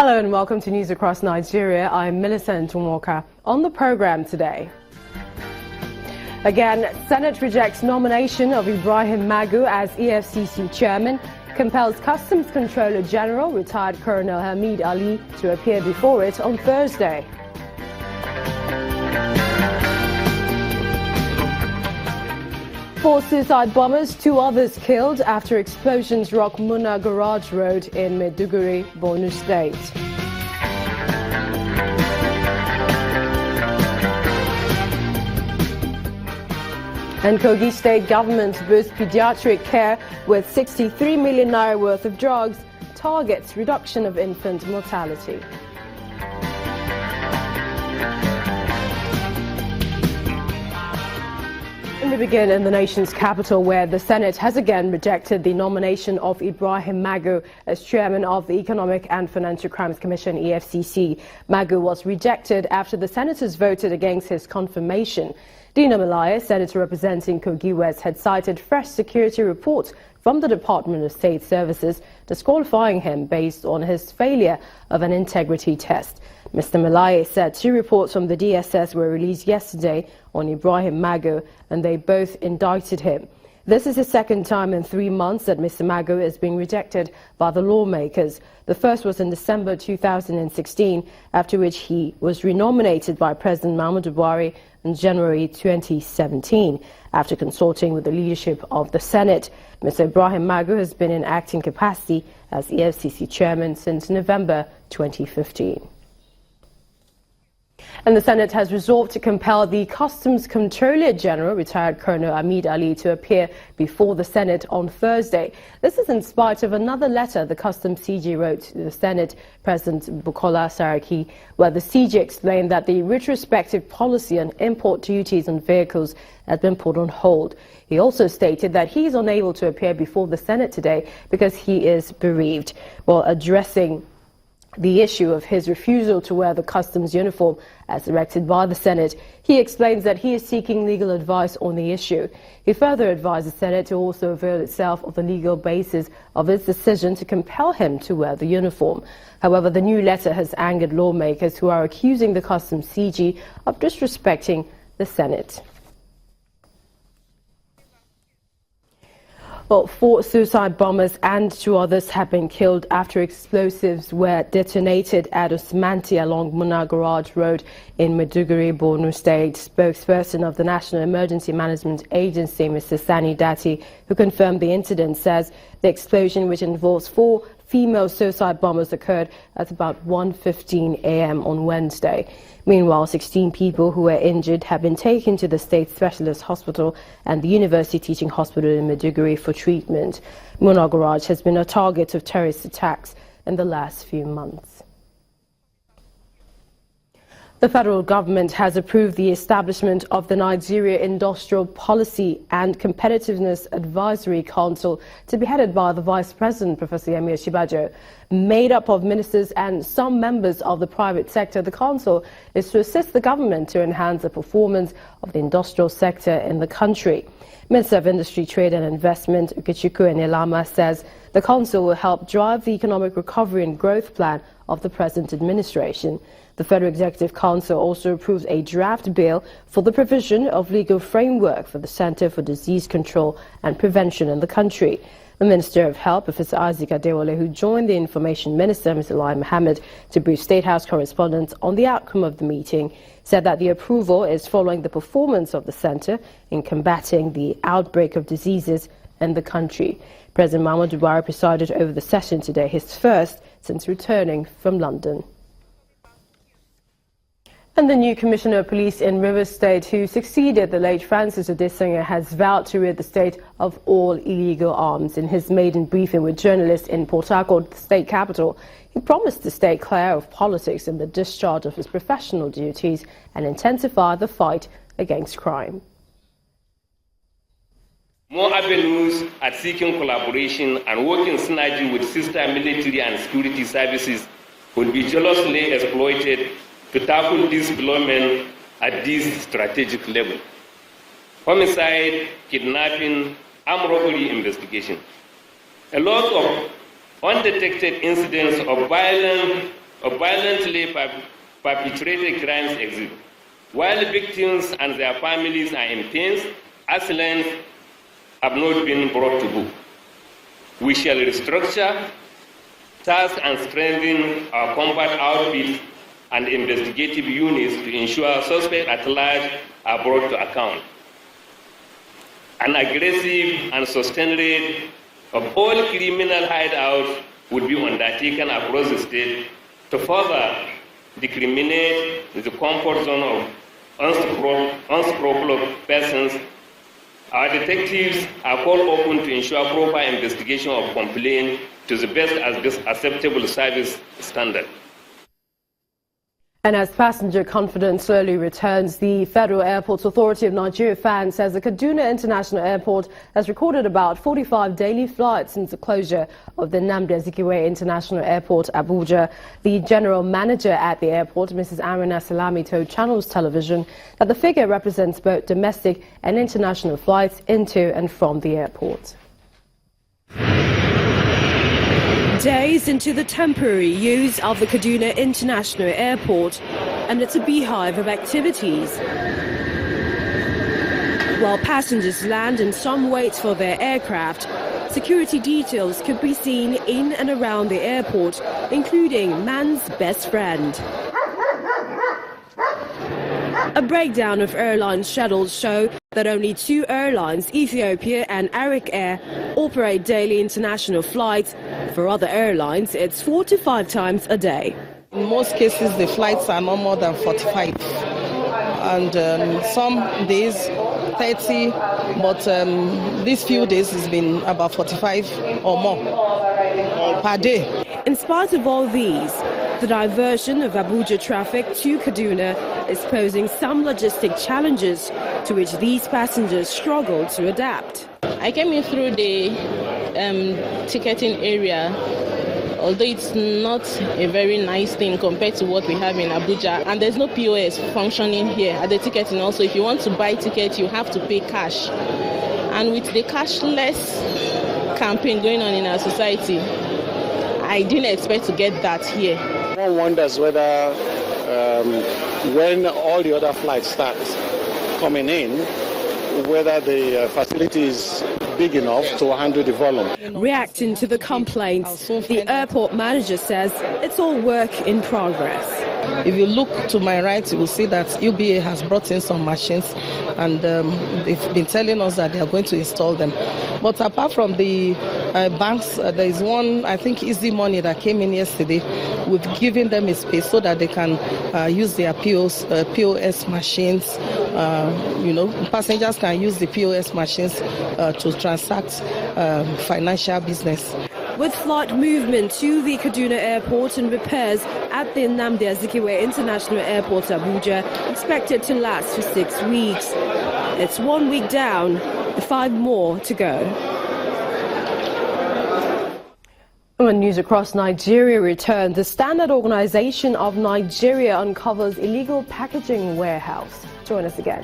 Hello and welcome to News Across Nigeria. I'm Millicent Walker. On the program today, again, Senate rejects nomination of Ibrahim Magu as EFCC chairman, compels Customs Controller General, retired Colonel Hamid Ali, to appear before it on Thursday. Four suicide bombers, 2 others killed after explosions rock Muna Garage Road in Maiduguri, Borno State. And Kogi State government boosts pediatric care with 63 million naira worth of drugs, targets reduction of infant mortality. We begin in the nation's capital, where the Senate has again rejected the nomination of Ibrahim Magu as chairman of the Economic and Financial Crimes Commission, EFCC. Magu was rejected after the senators voted against his confirmation. Dina Malaya, senator representing Kogi West, had cited fresh security reports from the Department of State Services disqualifying him based on his failure of an integrity test. Mr. Malaya said 2 reports from the DSS were released yesterday on Ibrahim Magu, and they both indicted him. This is the second time in 3 months that Mr. Magu is being rejected by the lawmakers. The first was in December 2016, after which he was renominated by President Muhammadu Buhari in January 2017. After consulting with the leadership of the Senate, Mr. Ibrahim Magu has been in acting capacity as EFCC chairman since November 2015. And the Senate has resolved to compel the Customs Controller General, retired Colonel Hamid Ali, to appear before the Senate on Thursday. This is in spite of another letter the Customs CG wrote to the Senate President Bukola Saraki, where the CG explained that the retrospective policy on import duties on vehicles has been put on hold. He also stated that he is unable to appear before the Senate today because he is bereaved. While addressing the issue of his refusal to wear the customs uniform as directed by the Senate, he explains that he is seeking legal advice on the issue. He further advised the Senate to also avail itself of the legal basis of its decision to compel him to wear the uniform. However, the new letter has angered lawmakers who are accusing the customs CG of disrespecting the Senate. Well, 4 suicide bombers and 2 others have been killed after explosives were detonated at Osmanti along Muna Garage Road in Maiduguri, Borno State. Spokesperson of the National Emergency Management Agency, Mr. Sani Dati, who confirmed the incident, says the explosion, which involves 4 female suicide bombers, occurred at about 1:15 a.m. on Wednesday. Meanwhile, 16 people who were injured have been taken to the State Specialist Hospital and the University Teaching Hospital in Maiduguri for treatment. Muna Garage has been a target of terrorist attacks in the last few months. The federal government has approved the establishment of the Nigeria Industrial Policy and Competitiveness Advisory Council to be headed by the Vice President, Professor Yemi Osinbajo. Made up of ministers and some members of the private sector, the council is to assist the government to enhance the performance of the industrial sector in the country. Minister of Industry, Trade and Investment, Ukechukwu Enelama, says the council will help drive the economic recovery and growth plan of the present administration. The Federal Executive Council also approved a draft bill for the provision of legal framework for the Center for Disease Control and Prevention in the country. The Minister of Health, Professor Isaac Adewale, who joined the Information Minister, Mr. Lai Mohammed, to brief State House correspondents on the outcome of the meeting, said that the approval is following the performance of the Center in combating the outbreak of diseases in the country. President Muhammadu Buhari presided over the session today, his first since returning from London. And the new Commissioner of Police in Rivers State, who succeeded the late Francis Adesanya, has vowed to rid the state of all illegal arms. In his maiden briefing with journalists in Port Harcourt, the state capital, he promised to stay clear of politics in the discharge of his professional duties and intensify the fight against crime. More avenues at seeking collaboration and working synergy with sister military and security services will be jealously exploited to tackle this development at this strategic level. Homicide, kidnapping, armed robbery investigation. A lot of undetected incidents of violence of violently perpetrated crimes exist. While victims and their families are in pain, assailants have not been brought to book. We shall restructure, task and strengthen our combat outfits and investigative units to ensure suspects at large are brought to account. An aggressive and sustained raid of all criminal hideouts would be undertaken across the state to further discriminate the comfort zone of unscrupulous persons. Our detectives are called upon to ensure proper investigation of complaints to the best acceptable service standard. And as passenger confidence slowly returns, the Federal Airports Authority of Nigeria FAN says the Kaduna International Airport has recorded about 45 daily flights since the closure of the Nnamdi Azikiwe International Airport, Abuja. The general manager at the airport, Mrs. Amina Salami, told Channels Television that the figure represents both domestic and international flights into and from the airport. Days into the temporary use of the Kaduna International Airport, and it's a beehive of activities. While passengers land and some wait for their aircraft, security details could be seen in and around the airport, including man's best friend. A breakdown of airline schedules show that only 2 airlines, Ethiopia and Arik Air, operate daily international flights. For other airlines, it's 4 to 5 times a day. In most cases, the flights are no more than 45, and some days 30, but these few days has been about 45 or more per day. In spite of all these, the diversion of Abuja traffic to Kaduna is posing some logistic challenges to which these passengers struggle to adapt. I came in through the ticketing area, although it's not a very nice thing compared to what we have in Abuja, and there's no POS functioning here. At the ticketing also, if you want to buy tickets, you have to pay cash. And with the cashless campaign going on in our society, I didn't expect to get that here. One wonders whether when all the other flights start coming in, whether the facility is big enough to handle the volume. Reacting to the complaints, the airport manager says it's all work in progress. If you look to my right, you will see that UBA has brought in some machines, and they've been telling us that they are going to install them. But apart from the banks, there is one, I think, Easy Money that came in yesterday. We've given them a space so that they can use their POS machines. Passengers can use the POS machines to transact financial business. With flight movement to the Kaduna Airport and repairs at the Nnamdi Azikiwe International Airport, Abuja, expected to last for 6 weeks. It's 1 week down, 5 more to go. When news across Nigeria returned, the Standard Organization of Nigeria uncovers illegal packaging warehouse. Join us again.